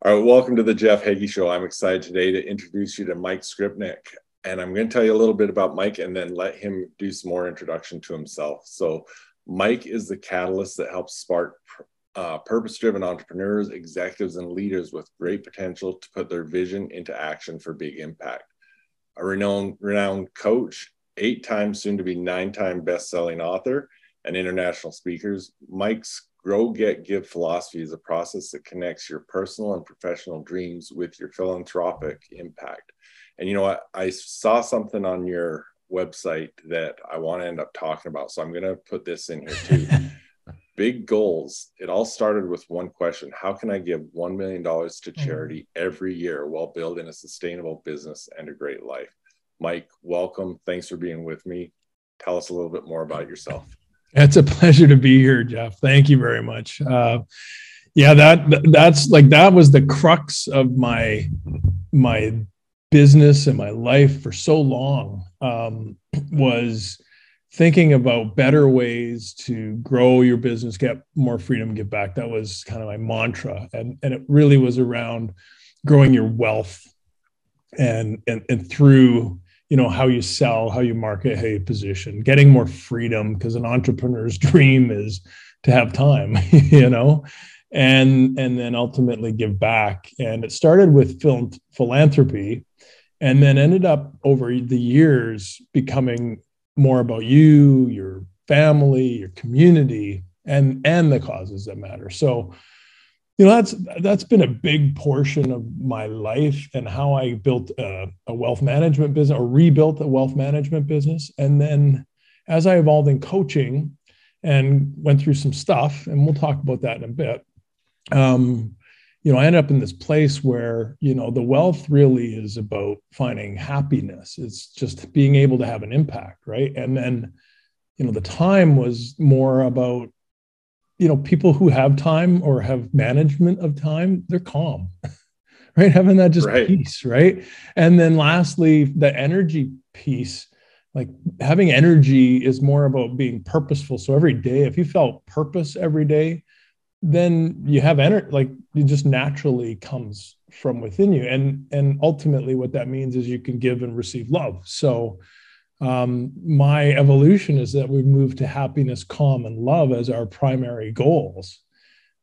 All right, welcome to the Jeff Heggie Show. I'm excited today to introduce you to Mike Skrypnek. And I'm going to tell you a little bit about Mike and then let him do some more introduction to himself. So Mike is the catalyst that helps spark purpose-driven entrepreneurs, executives, and leaders with great potential to put their vision into action for big impact. A renowned coach, 8-time, soon to be 9-time best-selling author, and international speakers, Mike's Grow, Get, Give philosophy is a process that connects your personal and professional dreams with your philanthropic impact. And you know what? I saw something on your website that I want to end up talking about. So I'm going to put this in here too. Big goals. It all started with one question. How can I give $1 million to charity every year while building a sustainable business and a great life? Mike, welcome. Thanks for being with me. Tell us a little bit more about yourself. It's a pleasure to be here, Jeff. Thank you very much. That was the crux of my business and my life for so long, was thinking about better ways to grow your business, get more freedom, give back. That was kind of my mantra. And it really was around growing your wealth and through how you sell, how you market, how you position, getting more freedom, because an entrepreneur's dream is to have time, and then ultimately give back. And it started with philanthropy, and then ended up over the years becoming more about you, your family, your community, and the causes that matter. So that's been a big portion of my life and how I built a wealth management business, or rebuilt a wealth management business. And then as I evolved in coaching and went through some stuff, and we'll talk about that in a bit, I ended up in this place where, the wealth really is about finding happiness. It's just being able to have an impact, right? And then, the time was more about, people who have time or have management of time, they're calm, right? Having that just peace, right? And then lastly, the energy piece, like having energy is more about being purposeful. So every day, if you felt purpose every day, then you have energy, like it just naturally comes from within you. And ultimately what that means is you can give and receive love. So my evolution is that we've moved to happiness, calm, and love as our primary goals.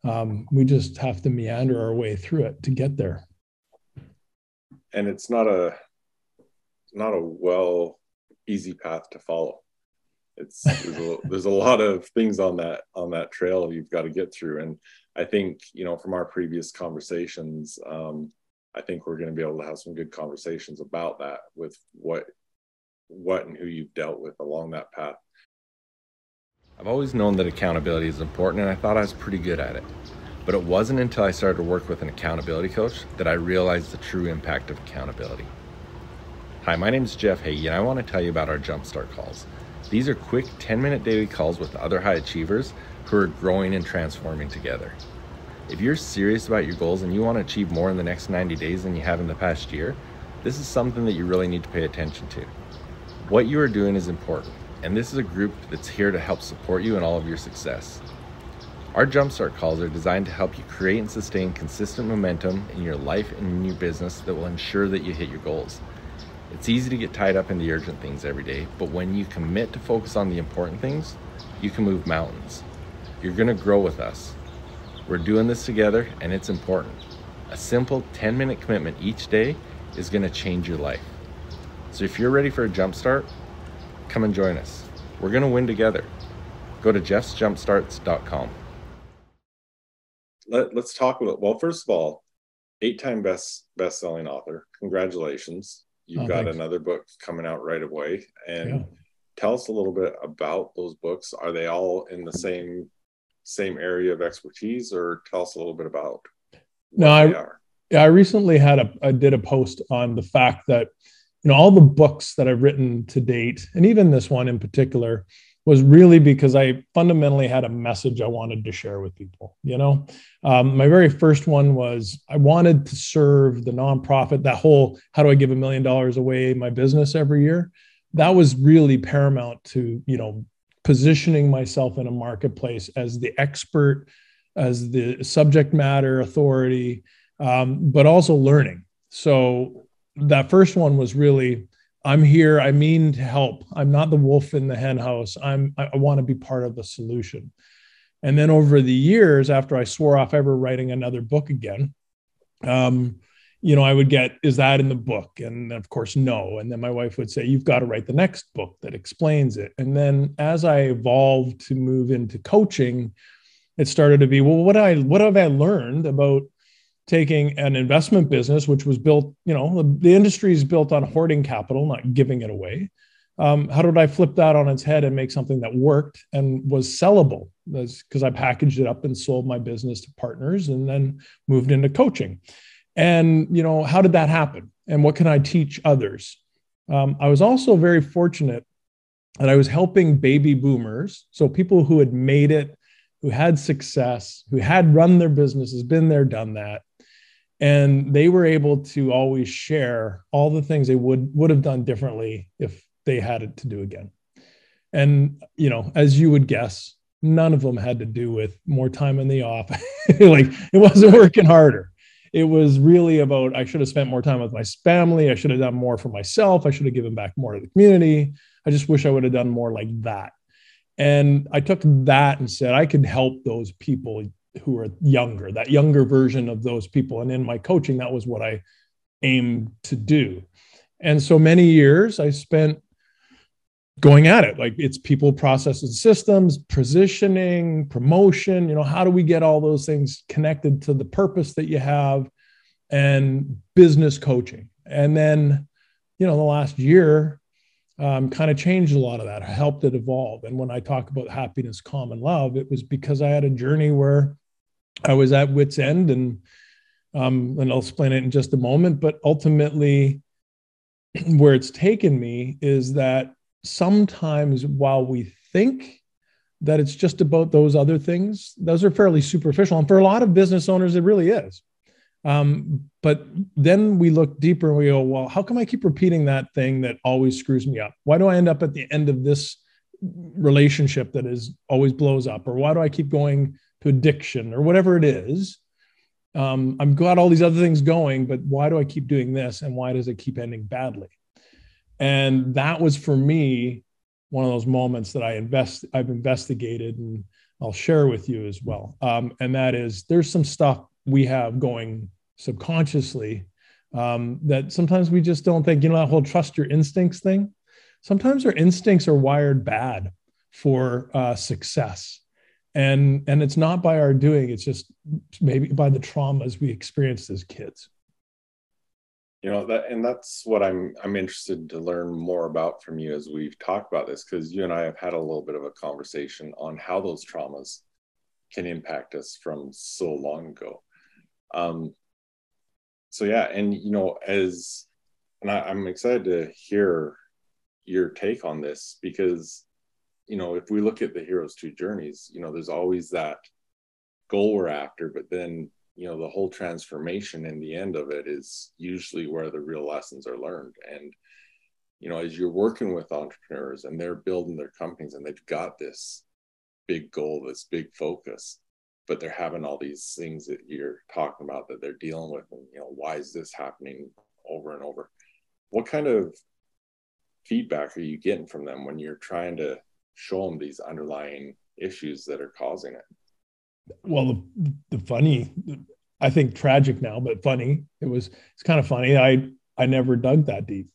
We just have to meander our way through it to get there. And it's not a easy path to follow. There's a lot of things on that trail you've got to get through. And I think, from our previous conversations, I think we're going to be able to have some good conversations about that with what and who you've dealt with along that path. I've always known that accountability is important, and I thought I was pretty good at it. But it wasn't until I started to work with an accountability coach that I realized the true impact of accountability. Hi, my name is Jeff Heggie, and I want to tell you about our Jumpstart Calls. These are quick 10-minute daily calls with other high achievers who are growing and transforming together. If you're serious about your goals and you want to achieve more in the next 90 days than you have in the past year, this is something that you really need to pay attention to. What you are doing is important, and this is a group that's here to help support you in all of your success. Our Jumpstart Calls are designed to help you create and sustain consistent momentum in your life and in your business that will ensure that you hit your goals. It's easy to get tied up in the urgent things every day, but when you commit to focus on the important things, you can move mountains. You're going to grow with us. We're doing this together, and it's important. A simple 10-minute commitment each day is going to change your life. So if you're ready for a jumpstart, come and join us. We're going to win together. Go to jeffsjumpstarts.com. Let's talk about, well, first of all, 8-time best-selling author. Congratulations. You've got another book coming out right away. And tell us a little bit about those books. Are they all in the same area of expertise, or tell us a little bit about what they are? I recently I did a post on the fact that all the books that I've written to date, and even this one in particular, was really because I fundamentally had a message I wanted to share with people. My very first one was I wanted to serve the nonprofit, that whole, how do I give $1 million away my business every year? That was really paramount to, positioning myself in a marketplace as the expert, as the subject matter authority, but also learning. So that first one was really, I'm here. I mean to help. I'm not the wolf in the hen house. I want to be part of the solution. And then over the years, after I swore off ever writing another book again, I would get, is that in the book? And of course, no. And then my wife would say, you've got to write the next book that explains it. And then as I evolved to move into coaching, it started to be, well, what have I learned about taking an investment business, which was built, the industry is built on hoarding capital, not giving it away. How did I flip that on its head and make something that worked and was sellable? That's because I packaged it up and sold my business to partners and then moved into coaching. And, how did that happen? And what can I teach others? I was also very fortunate that I was helping baby boomers. So people who had made it, who had success, who had run their businesses, been there, done that. And they were able to always share all the things they would have done differently if they had it to do again. And, as you would guess, none of them had to do with more time in the office. Like, it wasn't working harder. It was really about, I should have spent more time with my family. I should have done more for myself. I should have given back more to the community. I just wish I would have done more like that. And I took that and said, I could help those people who are younger, that younger version of those people. And in my coaching, that was what I aimed to do. And so many years I spent going at it. Like, it's people, processes, systems, positioning, promotion, how do we get all those things connected to the purpose that you have, and business coaching. And then, the last year kind of changed a lot of that, helped it evolve. And when I talk about happiness, calm, and love, it was because I had a journey where I was at wit's end, and I'll explain it in just a moment, but ultimately where it's taken me is that sometimes while we think that it's just about those other things, those are fairly superficial. And for a lot of business owners, it really is. But then we look deeper and we go, well, how come I keep repeating that thing that always screws me up? Why do I end up at the end of this relationship that is always blows up? Or why do I keep going to addiction or whatever it is? I've got all these other things going, but why do I keep doing this? And why does it keep ending badly? And that was, for me, one of those moments that I've investigated, and I'll share with you as well. And that is, there's some stuff we have going subconsciously that sometimes we just don't think, that whole trust your instincts thing. Sometimes our instincts are wired bad for success. And it's not by our doing, it's just maybe by the traumas we experienced as kids. That's what I'm interested to learn more about from you as we've talked about this, because you and I have had a little bit of a conversation on how those traumas can impact us from so long ago. So yeah, and I'm excited to hear your take on this, because if we look at the hero's two journeys, there's always that goal we're after, but then the whole transformation in the end of it is usually where the real lessons are learned. And as you're working with entrepreneurs and they're building their companies and they've got this big goal, this big focus, but they're having all these things that you're talking about that they're dealing with, and why is this happening over and over? What kind of feedback are you getting from them when you're trying to show them these underlying issues that are causing it? Well, the funny, I think tragic now, but funny, it's kind of funny. I never dug that deep.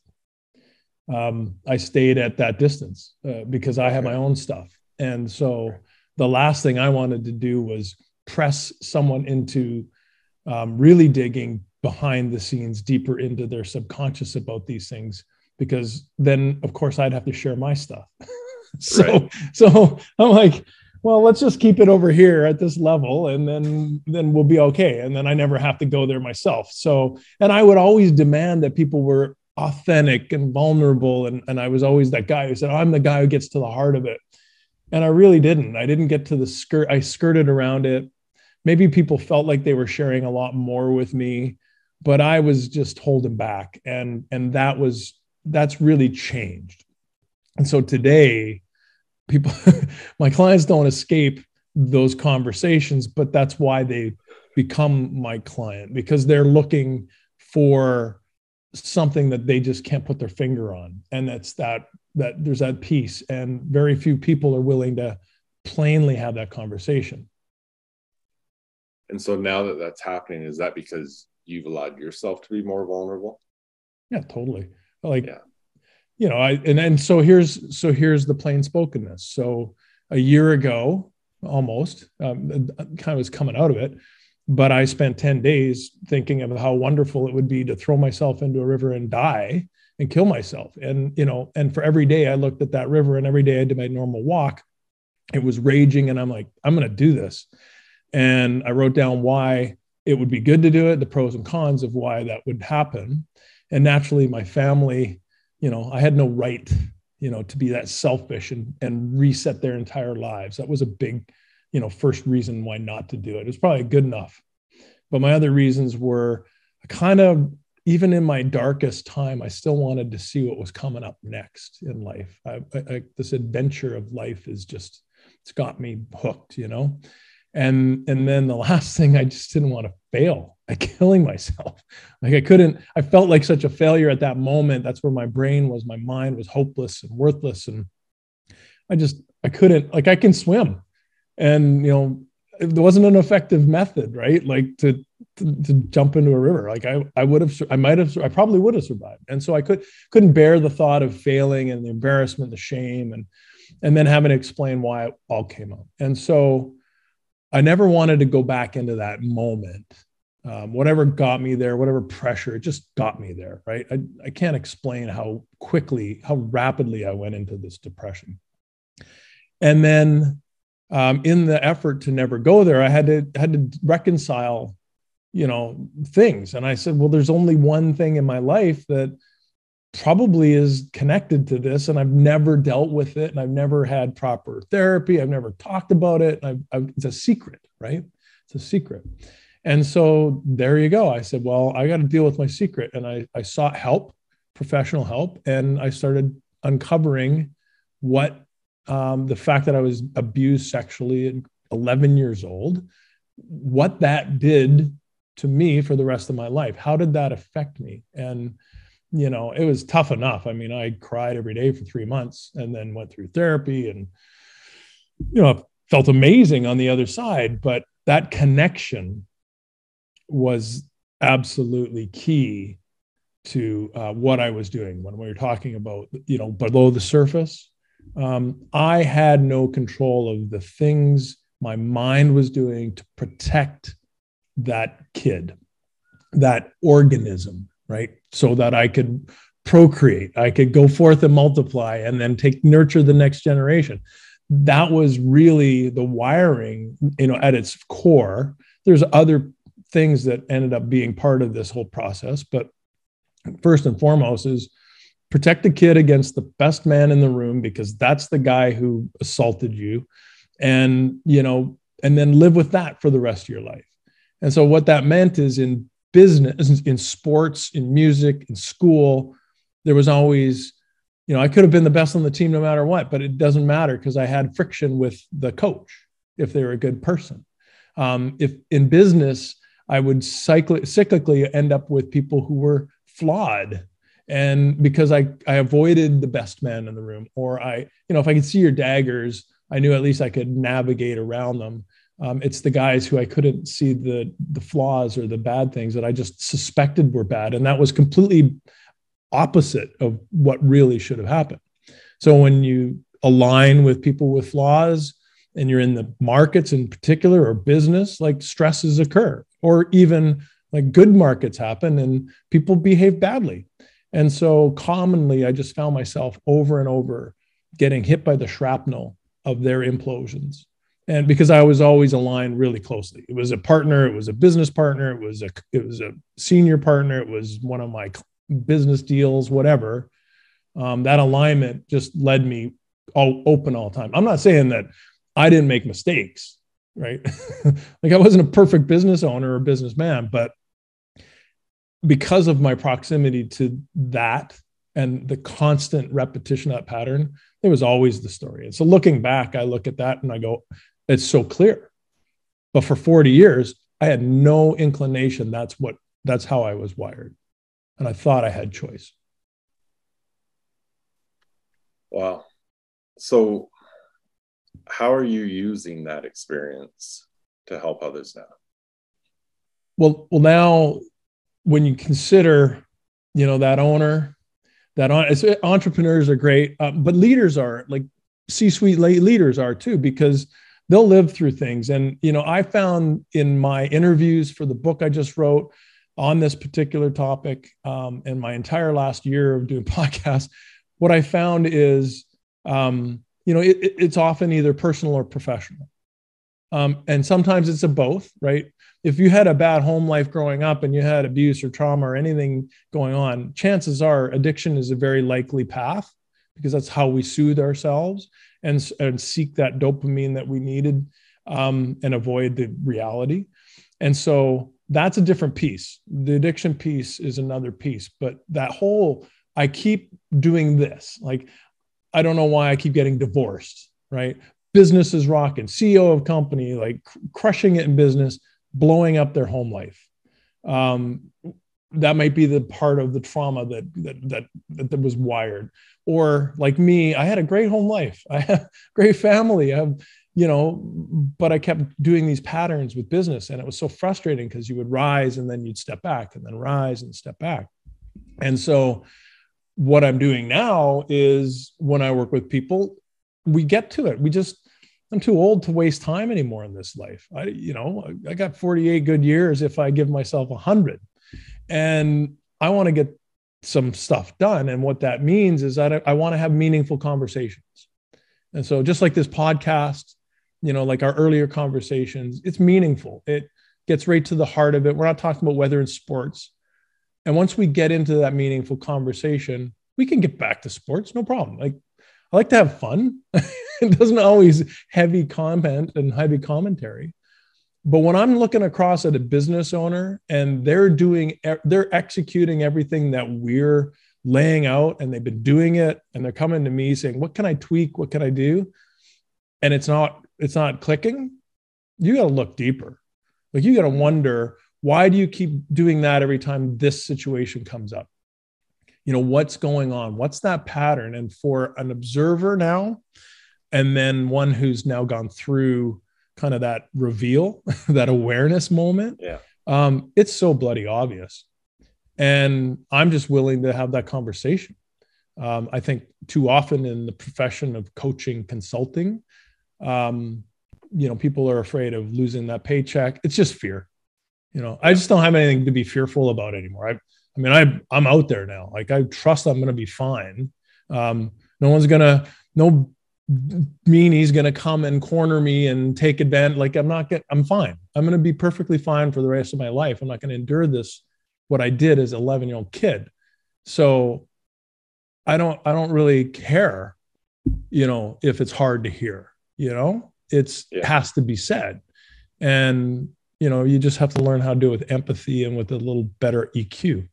I stayed at that distance because I have my own stuff. And so the last thing I wanted to do was press someone into really digging behind the scenes deeper into their subconscious about these things, because then of course I'd have to share my stuff. So I'm like, well, let's just keep it over here at this level, and then we'll be okay. And then I never have to go there myself. So, and I would always demand that people were authentic and vulnerable. And I was always that guy who said, I'm the guy who gets to the heart of it. And I really didn't. I didn't get to the skirt. I skirted around it. Maybe people felt like they were sharing a lot more with me, but I was just holding back. And that's really changed. And so today, people, my clients don't escape those conversations, but that's why they become my client because they're looking for something that they just can't put their finger on. And that's that there's that piece. And very few people are willing to plainly have that conversation. And so now that that's happening, is that because you've allowed yourself to be more vulnerable? Yeah, totally. Like, yeah. You know, so here's the plain spokenness. So a year ago, almost, kind of was coming out of it, but I spent 10 days thinking of how wonderful it would be to throw myself into a river and die and kill myself. And, you know, and for every day I looked at that river and every day I did my normal walk, it was raging. And I'm like, I'm going to do this. And I wrote down why it would be good to do it, the pros and cons of why that would happen. And naturally, my family, you know, I had no right, you know, to be that selfish and reset their entire lives. That was a big, you know, first reason why not to do it. It was probably good enough. But my other reasons were kind of, even in my darkest time, I still wanted to see what was coming up next in life. This adventure of life is just, it's got me hooked, you know? And then the last thing, I just didn't want to fail at killing myself. Like I felt like such a failure at that moment. That's where my brain was, my mind was hopeless and worthless. And I couldn't, like, I can swim. And, you know, there wasn't an effective method, right? Like to jump into a river. Like I probably would have survived. And so I couldn't bear the thought of failing and the embarrassment, the shame, and then having to explain why it all came up. And so I never wanted to go back into that moment. Whatever got me there, whatever pressure, it just got me there, right? I can't explain how rapidly I went into this depression. And then in the effort to never go there, I had to reconcile, you know, things. And I said, well, there's only one thing in my life that probably is connected to this, and I've never dealt with it, and I've never had proper therapy. I've never talked about it. It's a secret, right? It's a secret. And so there you go. I said, well, I got to deal with my secret. And I sought help, professional help, and I started uncovering what the fact that I was abused sexually at 11 years old, what that did to me for the rest of my life. How did that affect me? And you know, it was tough enough. I mean, I cried every day for 3 months and then went through therapy and, you know, felt amazing on the other side. But that connection was absolutely key to what I was doing when we were talking about, you know, below the surface. I had no control of the things my mind was doing to protect that kid, that organism, right? So that I could procreate, I could go forth and multiply and then nurture the next generation. That was really the wiring, you know, at its core. There's other things that ended up being part of this whole process, but first and foremost is protect the kid against the best man in the room, because that's the guy who assaulted you, and, you know, and then live with that for the rest of your life. And so what that meant is in business, in sports, in music, in school, there was always, you know, I could have been the best on the team no matter what, but it doesn't matter because I had friction with the coach if they were a good person. If in business, I would cyclically end up with people who were flawed. And because I avoided the best man in the room, or if I could see your daggers, I knew at least I could navigate around them. It's the guys who I couldn't see the flaws or the bad things that I just suspected were bad. And that was completely opposite of what really should have happened. So when you align with people with flaws and you're in the markets in particular, or business, like stresses occur, or even like good markets happen and people behave badly. And so commonly I just found myself over and over getting hit by the shrapnel of their implosions. And because I was always aligned really closely, it was a partner, it was a business partner, it was a senior partner, it was one of my business deals, whatever. That alignment just led me all open all the time. I'm not saying that I didn't make mistakes, right? Like I wasn't a perfect business owner or businessman, but because of my proximity to that and the constant repetition of that pattern, it was always the story. And so looking back, I look at that and I go, it's so clear. But for 40 years, I had no inclination that's how I was wired. And I thought I had choice. Wow. So how are you using that experience to help others now? Well, now when you consider, that owner, entrepreneurs are great, but leaders are like C-suite leaders are too, because they'll live through things. And, I found in my interviews for the book I just wrote on this particular topic, in my entire last year of doing podcasts, what I found is, it's often either personal or professional. And sometimes it's a both, right? If you had a bad home life growing up and you had abuse or trauma or anything going on, chances are addiction is a very likely path, because that's how we soothe ourselves and seek that dopamine that we needed, and avoid the reality. And so that's a different piece. The addiction piece is another piece, but that whole, I keep doing this. Like, I don't know why I keep getting divorced, right? Business is rocking, CEO of company, like crushing it in business, blowing up their home life. That might be the part of the trauma that was wired. Or like me, I had a great home life. I have a great family. I have, but I kept doing these patterns with business, and it was so frustrating because you would rise and then you'd step back and then rise and step back. And so what I'm doing now is when I work with people, we get to it. I'm too old to waste time anymore in this life. I got 48 good years if I give myself 100, and I want to get some stuff done. And what that means is that I want to have meaningful conversations. And so just like this podcast, like our earlier conversations, it's meaningful. It gets right to the heart of it. We're not talking about weather and sports. And once we get into that meaningful conversation, we can get back to sports, no problem. Like, I like to have fun. It doesn't always heavy content and heavy commentary. But when I'm looking across at a business owner and they're executing everything that we're laying out, and they've been doing it, and they're coming to me saying, what can I tweak? What can I do? And it's not clicking. You got to look deeper. Like, you got to wonder, why do you keep doing that every time this situation comes up? What's going on? What's that pattern? And for an observer now, and then one who's now gone through kind of that reveal, that awareness moment, it's so bloody obvious. And I'm just willing to have that conversation. I think too often in the profession of coaching, consulting, people are afraid of losing that paycheck. It's just fear. I just don't have anything to be fearful about anymore. I'm out there now. Like, I trust I'm going to be fine. No meanie's going to come and corner me and take advantage. Like, I'm fine. I'm going to be perfectly fine for the rest of my life. I'm not going to endure this, what I did as an 11-year-old kid. So I don't really care, if it's hard to hear, it has to be said. And, you just have to learn how to do it with empathy and with a little better EQ.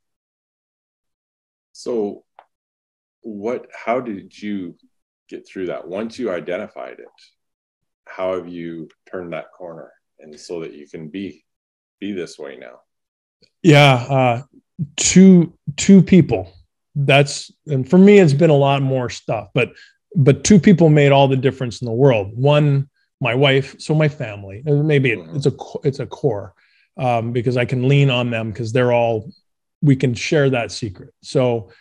So how did you get through that? Once you identified it, how have you turned that corner, and so that you can be this way now? Yeah. Two people. And for me, it's been a lot more stuff, but two people made all the difference in the world. One, my wife, so my family, and maybe it's a core, because I can lean on them, because we can share that secret. So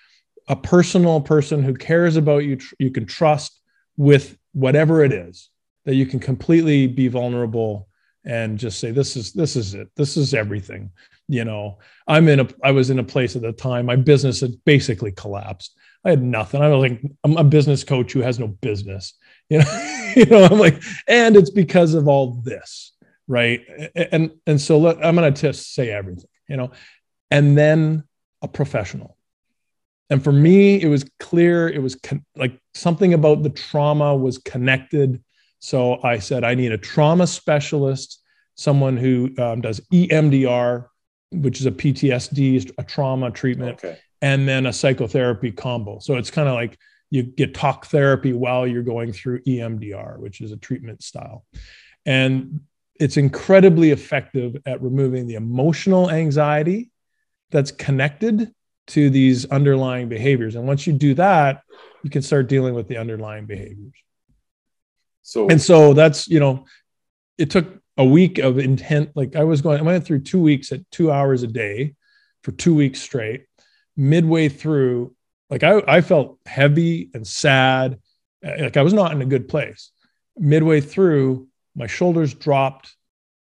a personal person who cares about you, you can trust with whatever it is, that you can completely be vulnerable and just say, this is it. This is everything. I was in a place at the time, my business had basically collapsed. I had nothing. I was like, I'm a business coach who has no business, I'm like, and it's because of all this. Right. And so I'm going to just say everything, and then a professional. And for me, it was clear, it was like something about the trauma was connected. So I said, I need a trauma specialist, someone who does EMDR, which is a PTSD, a trauma treatment, and then a psychotherapy combo. So it's kind of like you get talk therapy while you're going through EMDR, which is a treatment style. And it's incredibly effective at removing the emotional anxiety that's connected to these underlying behaviors. And once you do that, you can start dealing with the underlying behaviors. So that's, it took a week of intent. Like I went through 2 weeks at 2 hours a day for 2 weeks straight. Midway through, like I felt heavy and sad. Like I was not in a good place. Midway through, my shoulders dropped,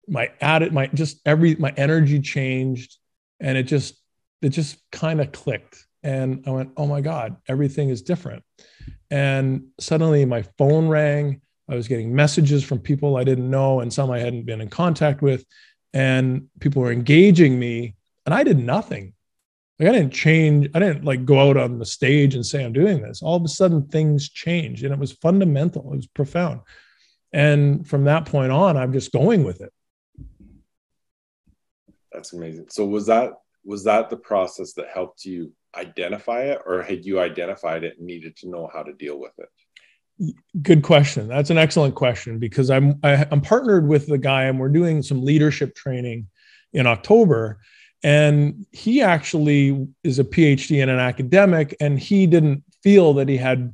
my energy changed, and it just kind of clicked. And I went, oh my God, everything is different. And suddenly my phone rang. I was getting messages from people I didn't know and some I hadn't been in contact with, and people were engaging me, and I did nothing. Like I didn't change. I didn't like go out on the stage and say I'm doing this. All of a sudden things changed, and it was fundamental. It was profound. And from that point on, I'm just going with it. That's amazing. So was that the process that helped you identify it, or had you identified it and needed to know how to deal with it? Good question. That's an excellent question, because I'm partnered with the guy and we're doing some leadership training in October. And he actually is a PhD and an academic, and he didn't feel that he had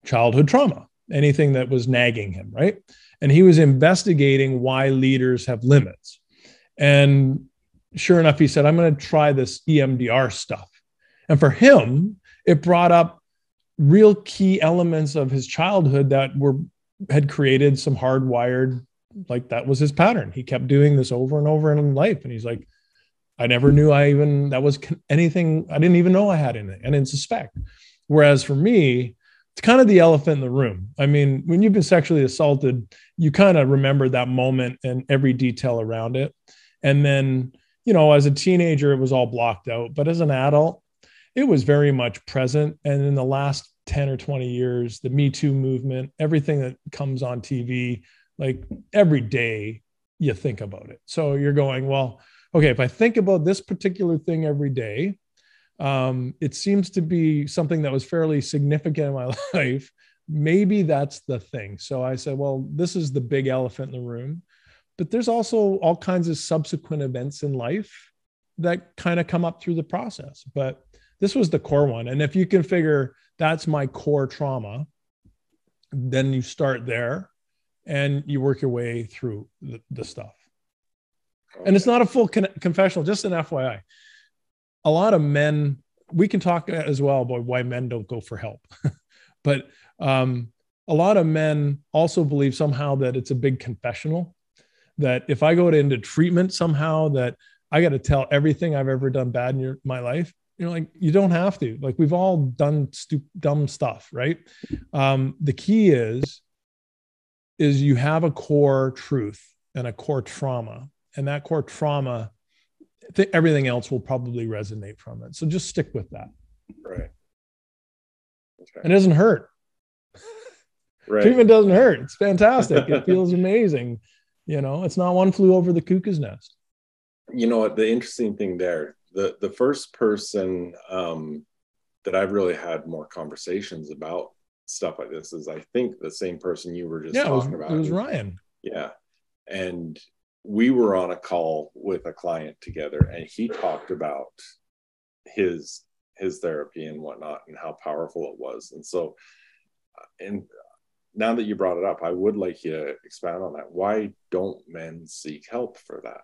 childhood trauma, anything that was nagging him, right? And he was investigating why leaders have limits. And sure enough, he said, I'm going to try this EMDR stuff. And for him, it brought up real key elements of his childhood that had created some hardwired, like that was his pattern. He kept doing this over and over in life. And he's like, I never knew that was anything. I didn't even know I had anything. I didn't suspect. Whereas for me, it's kind of the elephant in the room. I mean, when you've been sexually assaulted, you kind of remember that moment and every detail around it. And then, as a teenager, it was all blocked out. But as an adult, it was very much present. And in the last 10 or 20 years, the Me Too movement, everything that comes on TV, like every day you think about it. So you're going, well, okay, if I think about this particular thing every day, it seems to be something that was fairly significant in my life. Maybe that's the thing. So I said, well, this is the big elephant in the room. But there's also all kinds of subsequent events in life that kind of come up through the process. But this was the core one. And if you can figure that's my core trauma, then you start there and you work your way through the stuff. And it's not a full confessional, just an FYI. A lot of men, we can talk as well about why men don't go for help. But a lot of men also believe somehow that it's a big confessional, that if I go into treatment somehow, that I got to tell everything I've ever done bad in my life. Like, you don't have to. Like, we've all done dumb stuff, right? The key is you have a core truth and a core trauma. And that core trauma, everything else will probably resonate from it. So just stick with that. Right. Okay. It doesn't hurt. Right. Treatment doesn't hurt. It's fantastic. It feels amazing. It's not one flew over the cuckoo's nest. The interesting thing there, the first person that I've really had more conversations about stuff like this is, I think, the same person you were just talking about. It was Ryan. Yeah. And we were on a call with a client together, and he talked about his therapy and whatnot and how powerful it was. And so, and now that you brought it up, I would like you to expand on that. Why don't men seek help for that?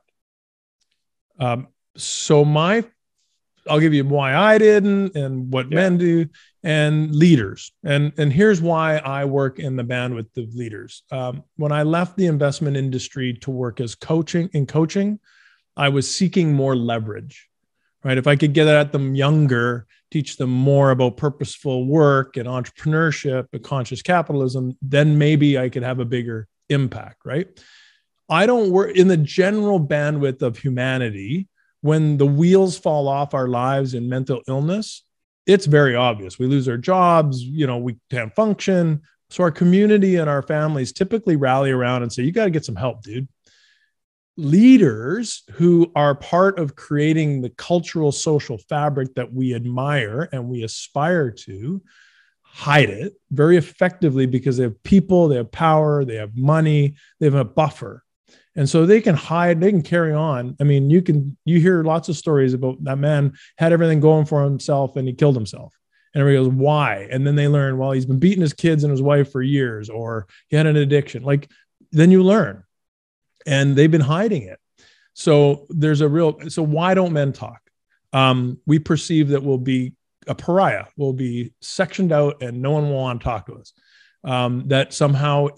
I'll give you why I didn't and what men do, and leaders. And here's why I work in the bandwidth of leaders. When I left the investment industry to work as coaching, I was seeking more leverage, right? If I could get at them younger, teach them more about purposeful work and entrepreneurship and conscious capitalism, then maybe I could have a bigger impact, right? I don't work in the general bandwidth of humanity. When the wheels fall off our lives in mental illness, it's very obvious. We lose our jobs, we can't function. So our community and our families typically rally around and say, you got to get some help, dude. Leaders who are part of creating the cultural social fabric that we admire and we aspire to hide it very effectively because they have people, they have power, they have money, they have a buffer. And so they can hide, they can carry on. I mean, you hear lots of stories about that man had everything going for himself and he killed himself. And everybody goes, why? And then they learn, well, he's been beating his kids and his wife for years, or he had an addiction. Like, then you learn. And they've been hiding it. So so why don't men talk? We perceive that we'll be a pariah, we'll be sectioned out and no one will want to talk to us. That somehow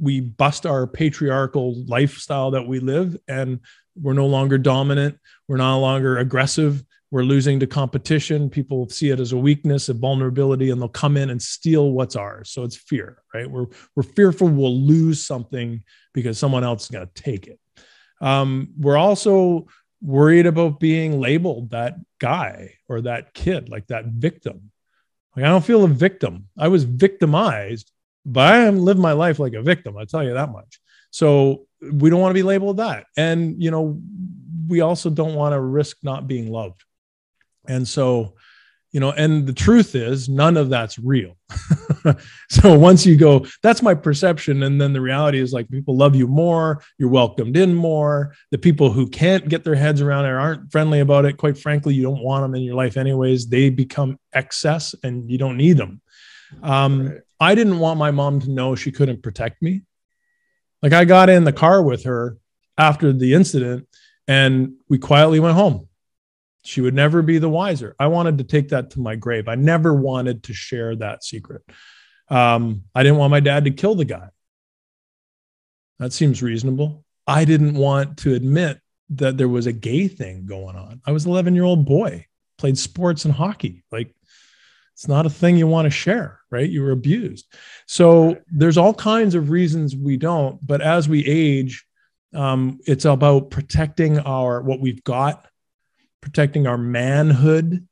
we bust our patriarchal lifestyle that we live, and we're no longer dominant. We're no longer aggressive. We're losing to competition. People see it as a weakness, a vulnerability, and they'll come in and steal what's ours. So it's fear, right? We're fearful we'll lose something because someone else is going to take it. We're also worried about being labeled that guy or that kid, like that victim. Like, I don't feel a victim. I was victimized, but I haven't lived my life like a victim. I'll tell you that much. So we don't want to be labeled that. And, we also don't want to risk not being loved. And so, and the truth is none of that's real. So once you go, that's my perception. And then the reality is, like, people love you more, you're welcomed in more. The people who can't get their heads around it, aren't friendly about it, quite frankly, you don't want them in your life anyways. They become excess and you don't need them. Right. I didn't want my mom to know she couldn't protect me. Like, I got in the car with her after the incident and we quietly went home. She would never be the wiser. I wanted to take that to my grave. I never wanted to share that secret. I didn't want my dad to kill the guy. That seems reasonable. I didn't want to admit that there was a gay thing going on. I was an 11-year-old boy, played sports and hockey. Like, it's not a thing you want to share, right? You were abused. So there's all kinds of reasons we don't. But as we age, it's about protecting what we've got, protecting our manhood,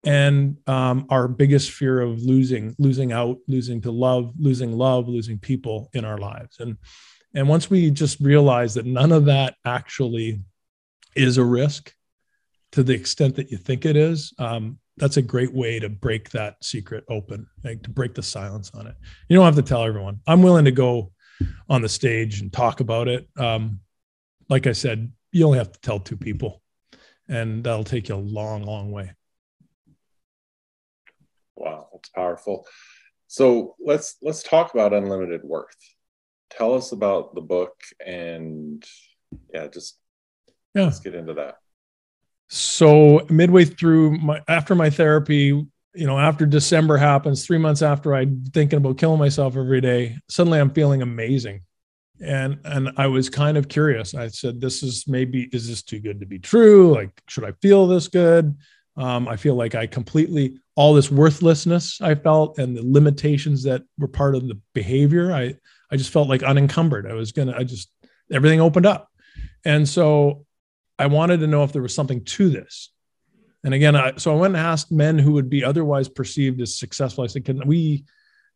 and our biggest fear of losing out, losing love, losing people in our lives. And once we just realize that none of that actually is a risk to the extent that you think it is, that's a great way to break that secret open, like to break the silence on it. You don't have to tell everyone. I'm willing to go on the stage and talk about it. Like I said, you only have to tell 2 people. And that'll take you a long, long way. Wow, that's powerful. So let's talk about unlimited worth. Tell us about the book, and let's get into that. So midway through after my therapy, after December happens, 3 months after I'm thinking about killing myself every day, suddenly I'm feeling amazing. And I was kind of curious. I said, is this too good to be true? Like, should I feel this good? I feel like all this worthlessness I felt and the limitations that were part of the behavior, I just felt like unencumbered. Everything opened up. And so I wanted to know if there was something to this. And again, so I went and asked men who would be otherwise perceived as successful. I said, can we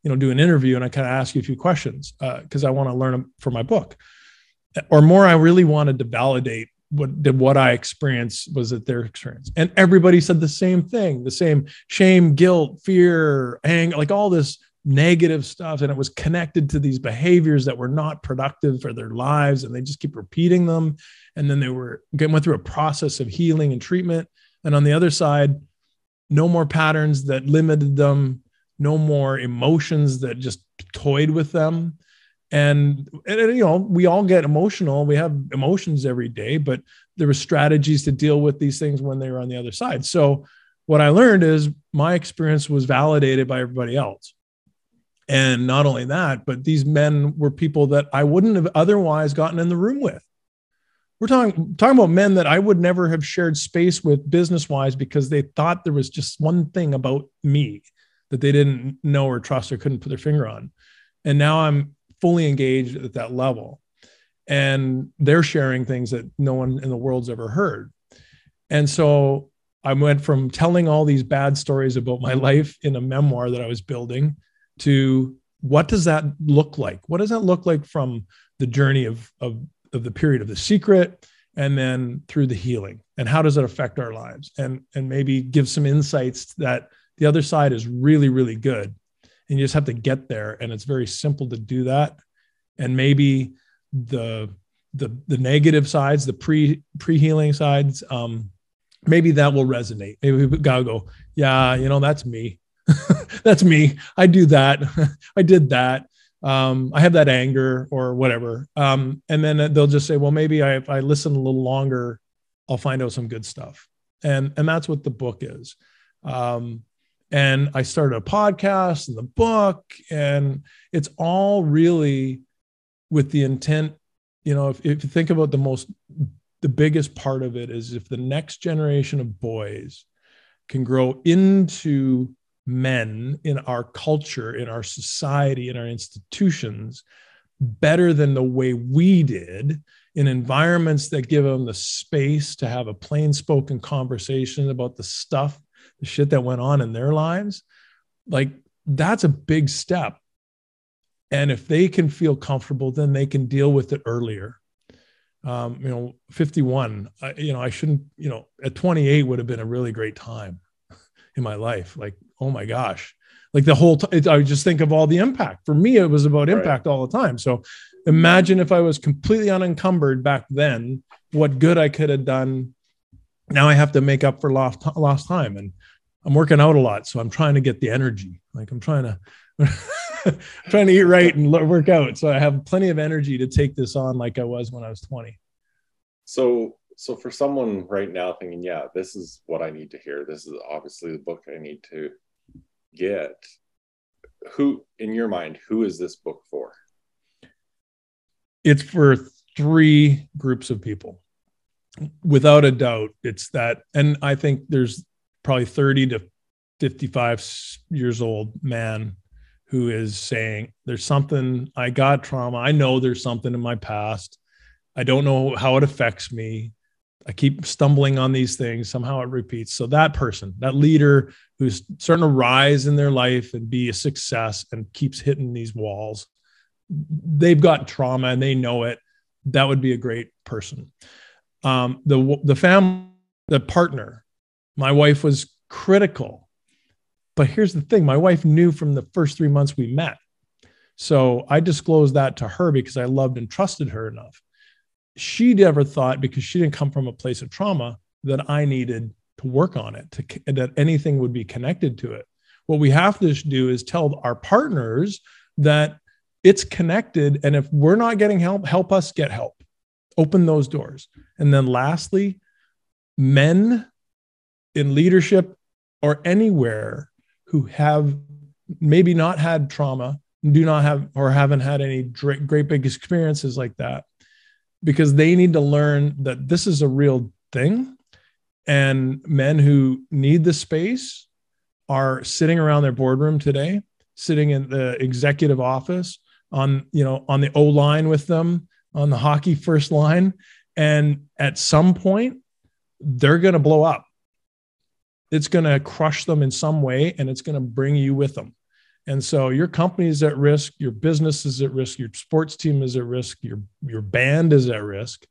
do an interview, and I kind of ask you a few questions because I want to learn for my book. Or more, I really wanted to validate what I experienced was that their experience. And everybody said the same thing, the same shame, guilt, fear, anger, like all this negative stuff. And it was connected to these behaviors that were not productive for their lives. And they just keep repeating them. And then they went through a process of healing and treatment. And on the other side, no more patterns that limited them, no more emotions that just toyed with them. And we all get emotional. We have emotions every day, but there were strategies to deal with these things when they were on the other side. So what I learned is my experience was validated by everybody else. And not only that, but these men were people that I wouldn't have otherwise gotten in the room with. We're talking about men that I would never have shared space with business-wise because they thought there was just one thing about me that they didn't know or trust or couldn't put their finger on. And now I'm fully engaged at that level. And they're sharing things that no one in the world's ever heard. And so I went from telling all these bad stories about my life in a memoir that I was building to what does that look like? What does that look like from the journey of the period of the secret and then through the healing? And how does it affect our lives? And maybe give some insights that the other side is really, really good. And you just have to get there. And it's very simple to do that. And maybe the the negative sides, the pre-healing sides, maybe that will resonate. Maybe we gotta go, yeah, that's me. That's me. I do that. I did that. I have that anger or whatever. And then they'll just say, well, maybe if I listen a little longer, I'll find out some good stuff. And that's what the book is. And I started a podcast and the book, and it's all really with the intent, if you think about the biggest part of it is if the next generation of boys can grow into men in our culture, in our society, in our institutions, better than the way we did, in environments that give them the space to have a plain spoken conversation about the shit that went on in their lives, like that's a big step. And if they can feel comfortable, then they can deal with it earlier. 51, I shouldn't, at 28 would have been a really great time in my life. Like, oh my gosh, like the whole time, I just think of all the impact. For me, it was about impact all the time. So imagine if I was completely unencumbered back then, what good I could have done. Now I have to make up for lost time, and I'm working out a lot. So I'm trying to get the energy. Like I'm trying to eat right and work out. So I have plenty of energy to take this on like I was when I was 20. So for someone right now thinking, yeah, this is what I need to hear, this is obviously the book I need to get, who, in your mind, who is this book for? It's for 3 groups of people. Without a doubt, it's that. And I think there's probably 30 to 55 years old man who is saying, there's something, I got trauma. I know there's something in my past. I don't know how it affects me. I keep stumbling on these things. Somehow it repeats. So that person, that leader who's starting to rise in their life and be a success and keeps hitting these walls, they've got trauma and they know it. That would be a great person. The family, the partner, my wife was critical. But here's the thing. My wife knew from the first 3 months we met. So I disclosed that to her because I loved and trusted her enough. She never thought, because she didn't come from a place of trauma, that I needed to work on it, that anything would be connected to it. What we have to do is tell our partners that it's connected. And if we're not getting help, help us get help. Open those doors. And then lastly, men in leadership or anywhere who have maybe not had trauma, do not have or haven't had any great big experiences like that, because they need to learn that this is a real thing. And men who need the space are sitting around their boardroom today, sitting in the executive office on the O line with them, on the hockey first line. And at some point, they're going to blow up. It's going to crush them in some way, and it's going to bring you with them. And so your company is at risk, your business is at risk, your sports team is at risk, your band is at risk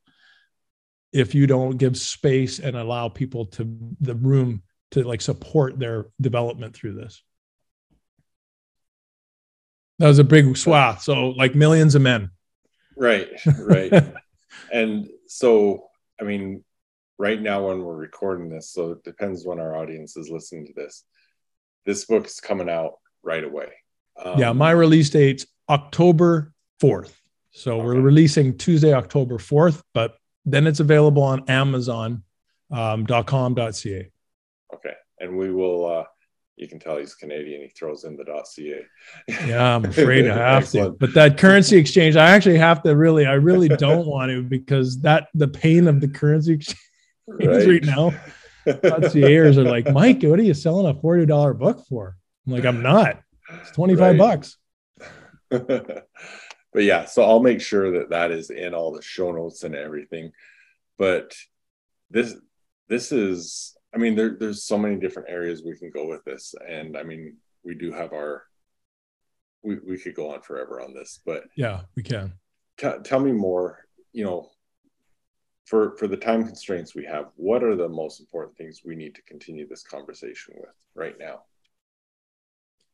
if you don't give space and allow people to the room to like support their development through this. That was a big swath. So like millions of men. Right. And so, I mean, right now when we're recording this, so it depends when our audience is listening to this. This book is coming out right away. My release date's October 4th. So we're releasing Tuesday, October 4th, but then it's available on Amazon.com.ca. Okay. And we will, you can tell he's Canadian. He throws in the .ca. Yeah, I'm afraid I have to. But that currency exchange, I actually have to I really don't want to, because the pain of the currency exchange right now. .caers are like, Mike, what are you selling a $40 book for? I'm like, I'm not. It's $25. But yeah, so I'll make sure that is in all the show notes and everything. But this is, I mean, there's so many different areas we can go with this. And I mean, we do have we could go on forever on this, but yeah, we can. Tell me more, for the time constraints we have, what are the most important things we need to continue this conversation with right now?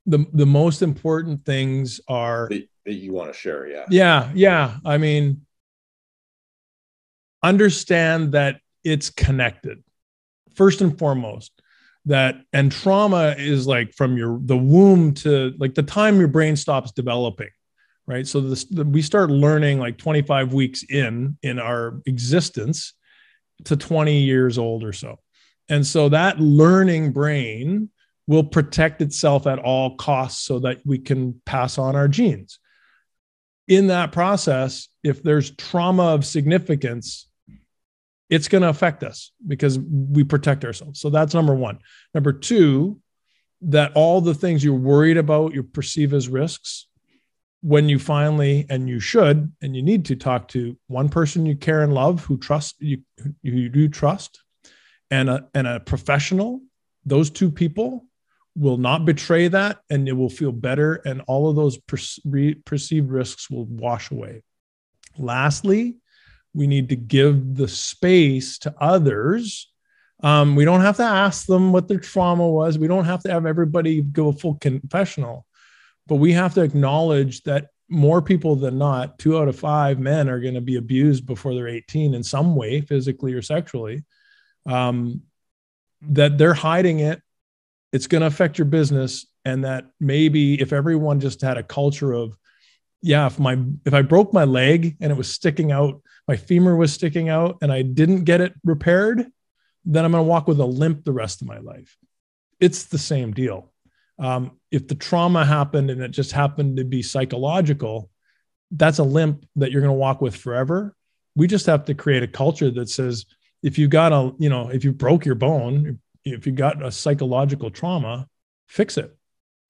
The most important things are that you want to share. Yeah. I mean, understand that it's connected first and foremost. And trauma is like from the womb to like the time your brain stops developing, right? So we start learning like 25 weeks in our existence to 20 years old or so. And so that learning brain will protect itself at all costs so that we can pass on our genes. In that process, if there's trauma of significance, it's going to affect us because we protect ourselves. So that's number one. Number two, that all the things you're worried about, you perceive as risks, when you finally, and you should, and you need to talk to one person you care and love, who you do trust, and a professional, those two people will not betray that, and it will feel better. And all of those perceived risks will wash away. Lastly, we need to give the space to others. We don't have to ask them what their trauma was. We don't have to have everybody go a full confessional, but we have to acknowledge that more people than not, 2 out of 5 men are going to be abused before they're 18 in some way, physically or sexually, that they're hiding it. It's going to affect your business. And that maybe if everyone just had a culture of, yeah, if I broke my leg and it was sticking out, my femur was sticking out and I didn't get it repaired, then I'm going to walk with a limp the rest of my life. It's the same deal. If the trauma happened and it just happened to be psychological, that's a limp that you're going to walk with forever. We just have to create a culture that says, if you broke your bone, if you got a psychological trauma, fix it.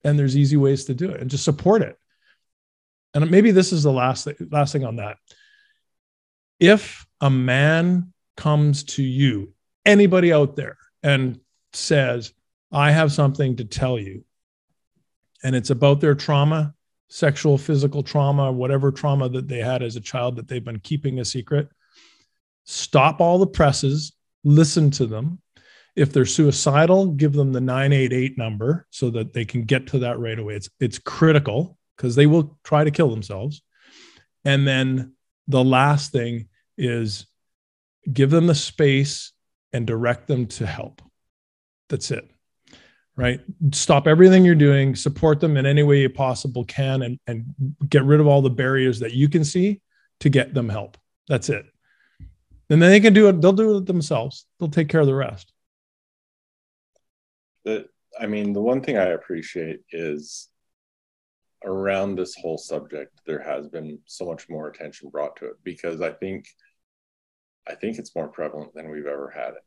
And there's easy ways to do it and just support it. And maybe this is the last thing on that. If a man comes to you, anybody out there, and says, I have something to tell you, and it's about their trauma, sexual, physical trauma, whatever trauma that they had as a child that they've been keeping a secret, stop all the presses, listen to them. If they're suicidal, give them the 988 number so that they can get to that right away. It's critical because they will try to kill themselves. And then the last thing is give them the space and direct them to help. That's it, right? Stop everything you're doing, support them in any way you possibly can, and get rid of all the barriers that you can see to get them help. That's it. And then they can do it. They'll do it themselves. They'll take care of the rest. The one thing I appreciate is around this whole subject, there has been so much more attention brought to it because I think it's more prevalent than we've ever had it.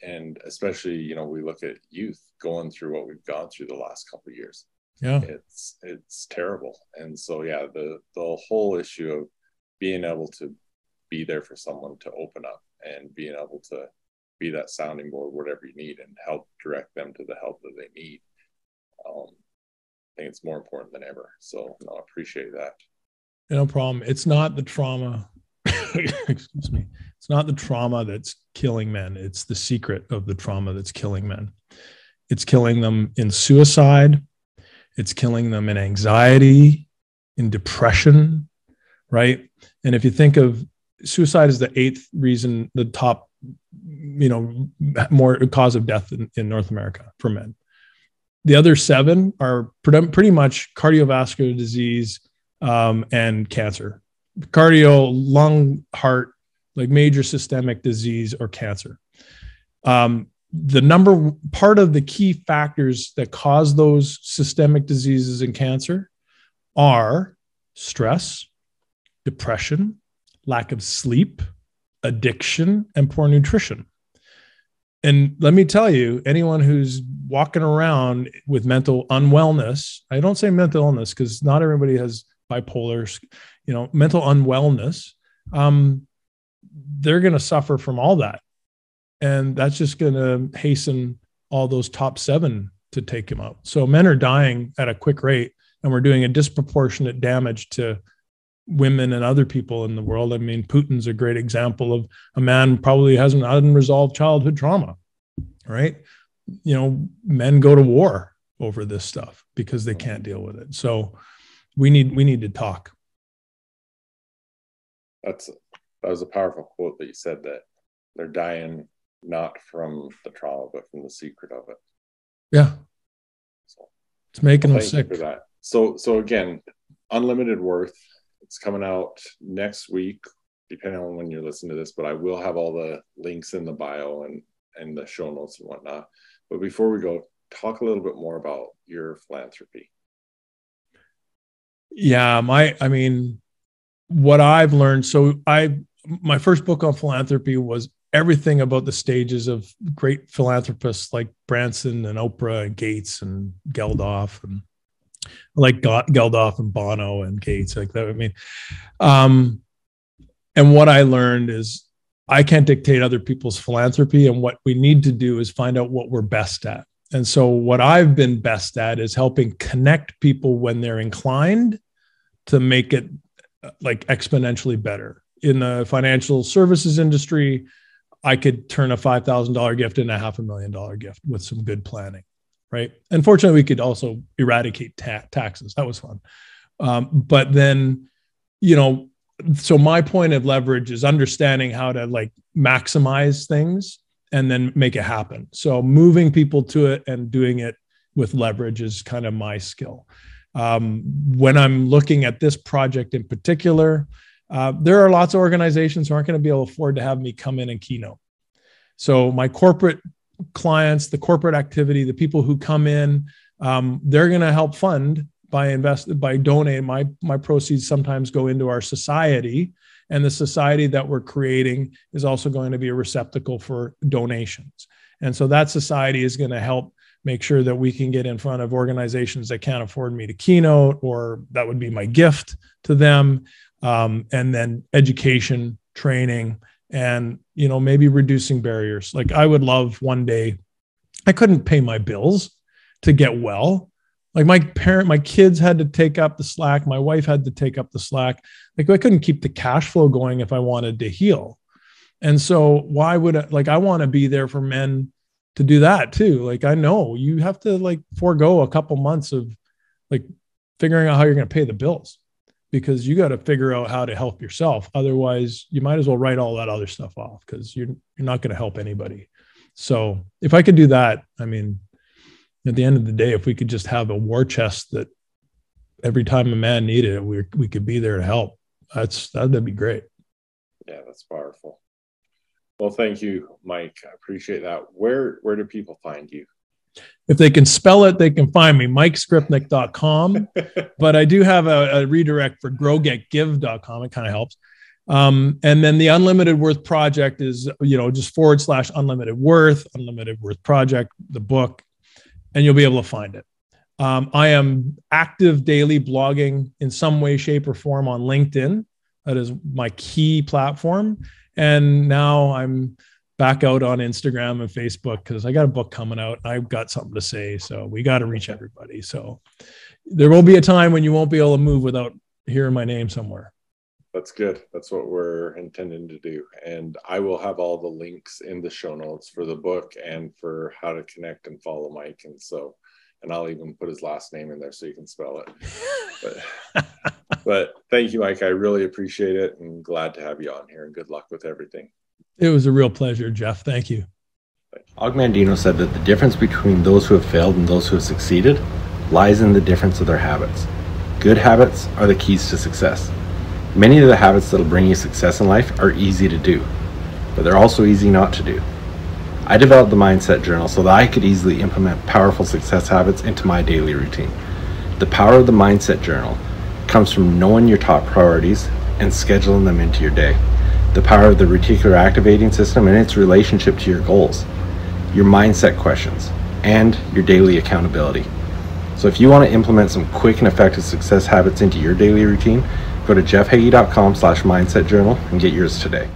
And especially, we look at youth going through what we've gone through the last couple of years. Yeah. It's terrible. And so, yeah, the whole issue of being able to be there for someone to open up and being able to be that sounding board, whatever you need, and help direct them to the help that they need. I think it's more important than ever. So I appreciate that. No problem. It's not the trauma. Excuse me. It's not the trauma that's killing men. It's the secret of the trauma that's killing men. It's killing them in suicide. It's killing them in anxiety, in depression, right? And if you think of suicide as the 8th reason, the top, more cause of death in North America for men. The other 7 are pretty much cardiovascular disease and cancer. Cardio, lung, heart, like major systemic disease or cancer. The part of the key factors that cause those systemic diseases and cancer are stress, depression, lack of sleep, addiction, and poor nutrition. And let me tell you, anyone who's walking around with mental unwellness, I don't say mental illness because not everybody has bipolar, mental unwellness, they're going to suffer from all that. And that's just going to hasten all those top 7 to take him out. So men are dying at a quick rate, and we're doing a disproportionate damage to women and other people in the world. I mean, Putin's a great example of a man probably has an unresolved childhood trauma, right? Men go to war over this stuff because they can't deal with it. So we need to talk. That's That was a powerful quote that you said, that they're dying not from the trauma, but from the secret of it. Yeah. So, it's making them thank sick. you for that. So again, Unlimited Worth, it's coming out next week, depending on when you're listening to this, but I will have all the links in the bio and the show notes and whatnot. But before we go, talk a little bit more about your philanthropy. Yeah, what I've learned. So my first book on philanthropy was everything about the stages of great philanthropists like Branson and Oprah and Gates and Geldof, and like Geldof and Bono and Gates, like that. And what I learned is I can't dictate other people's philanthropy, and what we need to do is find out what we're best at. And so what I've been best at is helping connect people when they're inclined to make it like exponentially better. In the financial services industry, I could turn a $5,000 gift into a $500,000 gift with some good planning, right? Unfortunately, we could also eradicate taxes. That was fun. But then, so my point of leverage is understanding how to like maximize things and then make it happen. So moving people to it and doing it with leverage is kind of my skill. When I'm looking at this project in particular, there are lots of organizations who aren't going to be able to afford to have me come in and keynote. So my corporate clients, the corporate activity, the people who come in, they're going to help fund by donating. My proceeds sometimes go into our society, and the society that we're creating is also going to be a receptacle for donations. And so that society is going to help make sure that we can get in front of organizations that can't afford me to keynote, or that would be my gift to them. And then education, training, and, maybe reducing barriers. Like I would love one day, I couldn't pay my bills to get well. Like my kids had to take up the slack. My wife had to take up the slack. Like I couldn't keep the cash flow going if I wanted to heal. And so why would I want to be there for men to do that too. Like I know you have to like forego a couple months of like figuring out how you're going to pay the bills, because you got to figure out how to help yourself. Otherwise you might as well write all that other stuff off, because you're not going to help anybody. So if I could do that, at the end of the day, if we could just have a war chest that every time a man needed it, we could be there to help. That'd be great. Yeah, that's powerful. Well, thank you, Mike. I appreciate that. Where do people find you? If they can spell it, they can find me, MikeSkrypnek.com. But I do have a redirect for growgetgive.com. It kind of helps. And then the Unlimited Worth Project is, just /Unlimited Worth, Unlimited Worth Project, the book, and you'll be able to find it. I am active daily blogging in some way, shape, or form on LinkedIn. That is my key platform. And now I'm back out on Instagram and Facebook because I got a book coming out and I've got something to say. So we got to reach everybody. So there will be a time when you won't be able to move without hearing my name somewhere. That's good. That's what we're intending to do. And I will have all the links in the show notes for the book and for how to connect and follow Mike. And I'll even put his last name in there so you can spell it. But thank you, Mike. I really appreciate it and glad to have you on here, and good luck with everything. It was a real pleasure, Jeff. Thank you. Og Mandino said that the difference between those who have failed and those who have succeeded lies in the difference of their habits. Good habits are the keys to success. Many of the habits that will bring you success in life are easy to do, but they're also easy not to do. I developed the Mindset Journal so that I could easily implement powerful success habits into my daily routine. The power of the Mindset Journal comes from knowing your top priorities and scheduling them into your day. The power of the reticular activating system and its relationship to your goals, your mindset questions, and your daily accountability. So if you want to implement some quick and effective success habits into your daily routine, go to jeffheggie.com/mindset journal and get yours today.